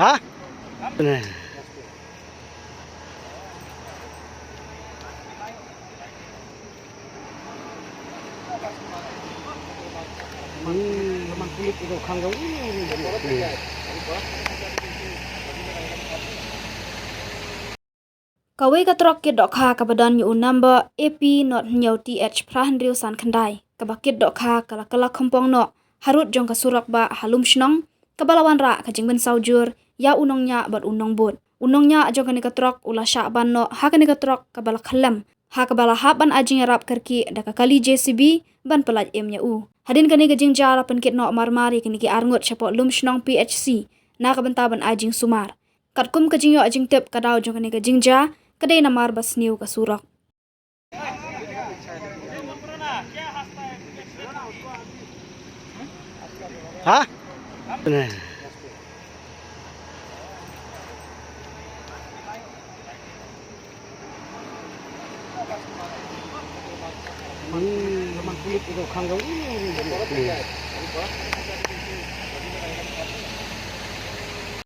Hah? Nah. Lemang kulit itu kanggo. Kawai katrok kit dok kha kabadan yu number AP not nyau TH prahan riu san khandai kabakit dok kha kala kompong no harut jong kasurak ba halum shnong kabalawan ra kajing ben saujur ya unongnya bat unong bot unongnya jong kani katrok ula sha ban no ha kani katrok kabala khalam ha kabala ha ban ajing rap karki daka kali JCB ban pelaj emnya u hadin kani kajing jara pen kit no marmari kani ki arngot chapo lum shnong PHC na kabenta ban ajing sumar katkum kajing yo ajing tep kadau jong kani kajing ja kadai namar bas niu kasurak. Hah? Nah. Lemang kulit itu kanggo.